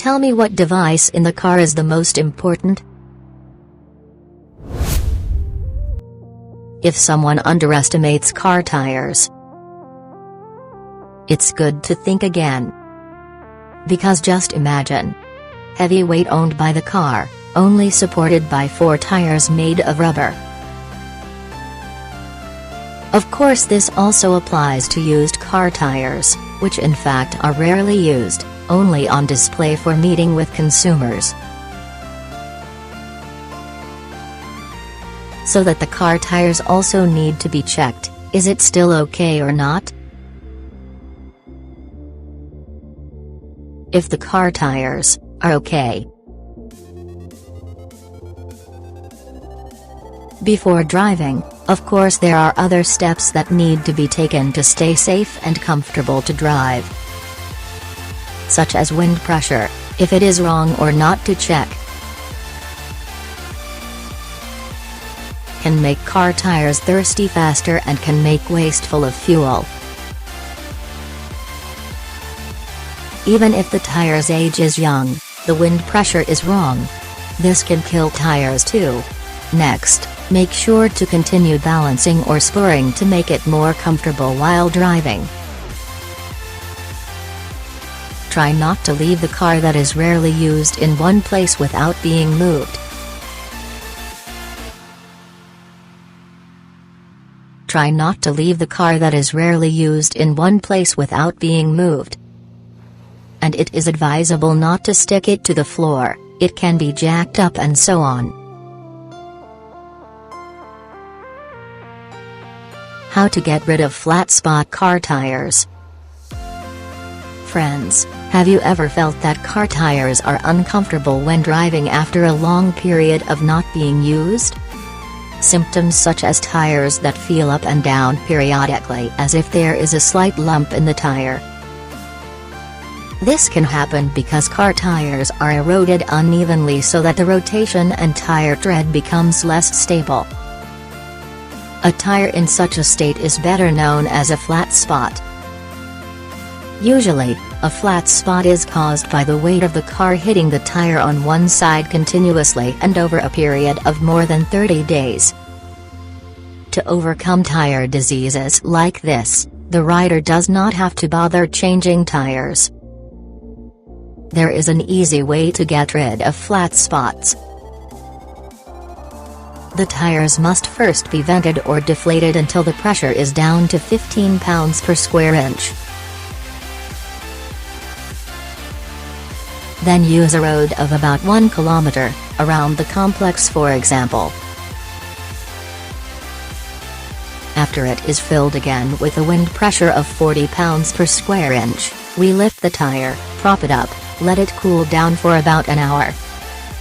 tell me what device in the car is the most important? If someone underestimates car tires, it's good to think again. Because just imagine. Heavy weight owned by the car, only supported by 4 tires made of rubber. Of course, this also applies to used car tires, which in fact are rarely used, only on display for meeting with consumers. So that the car tires also need to be checked. Is it still okay or not? If the car tires are okay before driving, of course there are other steps that need to be taken to stay safe and comfortable to drive. Such as wind pressure, if it is wrong or not to check, can make car tires thirsty faster and can make wasteful of fuel. Even if the tire's age is young, the wind pressure is wrong. This can kill tires too. Next, make sure to continue balancing or spooring to make it more comfortable while driving. Try not to leave the car that is rarely used in one place without being moved. Try not to leave the car that is rarely used in one place without being moved. And it is advisable not to stick it to the floor, it can be jacked up and so on. How to get rid of flat spot car tires. Friends, have you ever felt that car tires are uncomfortable when driving after a long period of not being used? Symptoms such as tires that feel up and down periodically as if there is a slight lump in the tire. This can happen because car tires are eroded unevenly so that the rotation and tire tread becomes less stable. A tire in such a state is better known as a flat spot. Usually, a flat spot is caused by the weight of the car hitting the tire on one side continuously and over a period of more than 30 days. To overcome tire diseases like this, the rider does not have to bother changing tires. There is an easy way to get rid of flat spots. The tires must first be vented or deflated until the pressure is down to 15 pounds per square inch. Then use a road of about 1 kilometer, around the complex for example. After it is filled again with a wind pressure of 40 pounds per square inch, we lift the tire, prop it up, let it cool down for about an hour.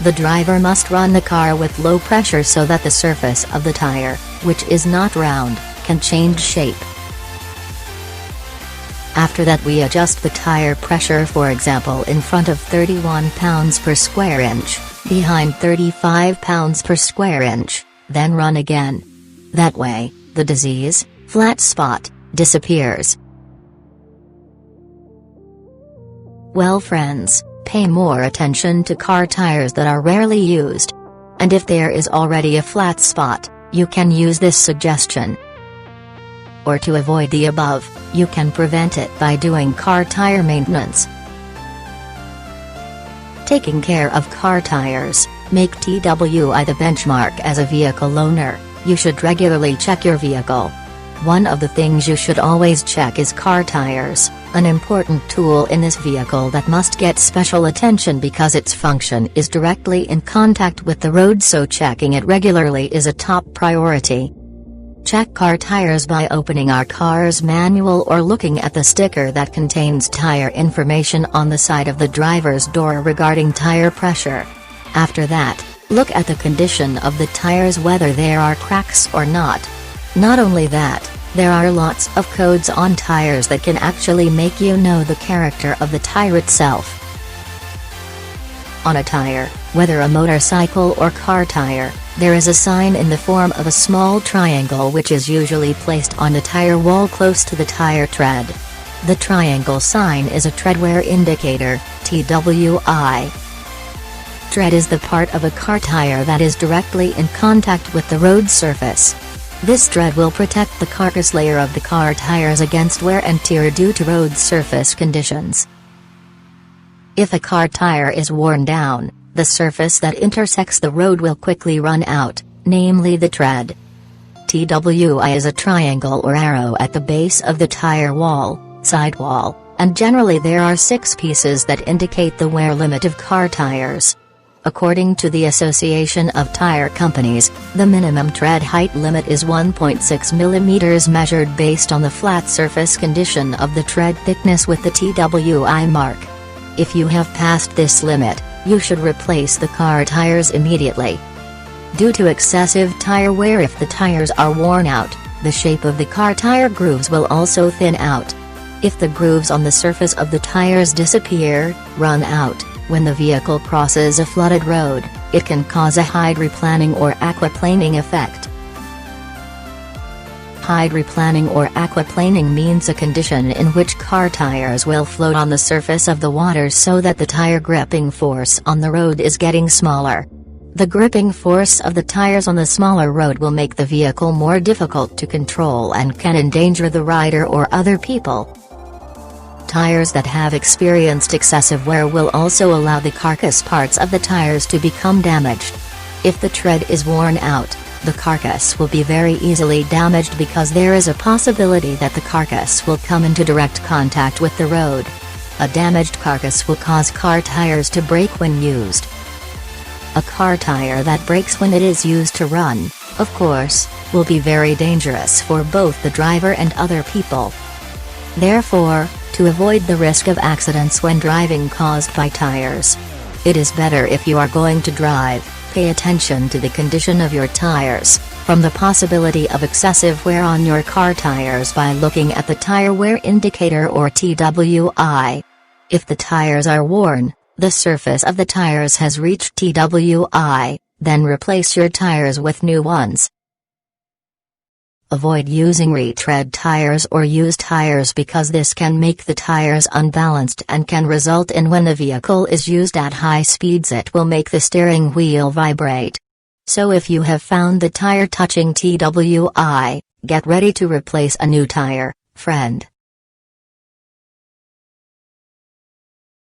The driver must run the car with low pressure so that the surface of the tire, which is not round, can change shape. After that we adjust the tire pressure, for example in front of 31 pounds per square inch, behind 35 pounds per square inch, then run again. That way, the disease, flat spot, disappears. Well friends, pay more attention to car tires that are rarely used. And if there is already a flat spot, you can use this suggestion. Or to avoid the above, you can prevent it by doing car tire maintenance. Taking care of car tires, make TWI the benchmark as a vehicle owner. You should regularly check your vehicle. One of the things you should always check is car tires, an important tool in this vehicle that must get special attention because its function is directly in contact with the road, so checking it regularly is a top priority. Check car tires by opening our car's manual or looking at the sticker that contains tire information on the side of the driver's door regarding tire pressure. After that, look at the condition of the tires, whether there are cracks or not. Not only that, there are lots of codes on tires that can actually make you know the character of the tire itself. On a tire, whether a motorcycle or car tire, there is a sign in the form of a small triangle which is usually placed on the tire wall close to the tire tread. The triangle sign is a tread wear indicator, TWI. Tread is the part of a car tire that is directly in contact with the road surface. This tread will protect the carcass layer of the car tires against wear and tear due to road surface conditions. If a car tire is worn down, the surface that intersects the road will quickly run out, namely the tread. TWI is a triangle or arrow at the base of the tire wall, sidewall, and generally there are 6 pieces that indicate the wear limit of car tires. According to the Association of Tire Companies, the minimum tread height limit is 1.6 mm measured based on the flat surface condition of the tread thickness with the TWI mark. If you have passed this limit, you should replace the car tires immediately. Due to excessive tire wear, if the tires are worn out, the shape of the car tire grooves will also thin out. If the grooves on the surface of the tires disappear, run out, when the vehicle crosses a flooded road, it can cause a hydroplaning or aquaplaning effect. Hydroplaning or aquaplaning means a condition in which car tires will float on the surface of the water so that the tire gripping force on the road is getting smaller. The gripping force of the tires on the smaller road will make the vehicle more difficult to control and can endanger the rider or other people. Tires that have experienced excessive wear will also allow the carcass parts of the tires to become damaged. If the tread is worn out, the carcass will be very easily damaged because there is a possibility that the carcass will come into direct contact with the road. A damaged carcass will cause car tires to break when used. A car tire that breaks when it is used to run, of course, will be very dangerous for both the driver and other people. Therefore, to avoid the risk of accidents when driving caused by tires, it is better if you are going to drive, pay attention to the condition of your tires, from the possibility of excessive wear on your car tires by looking at the tire wear indicator or TWI. If the tires are worn, the surface of the tires has reached TWI, then replace your tires with new ones. Avoid using retread tires or used tires because this can make the tires unbalanced and can result in when the vehicle is used at high speeds it will make the steering wheel vibrate. So if you have found the tire touching TWI, get ready to replace a new tire, friend.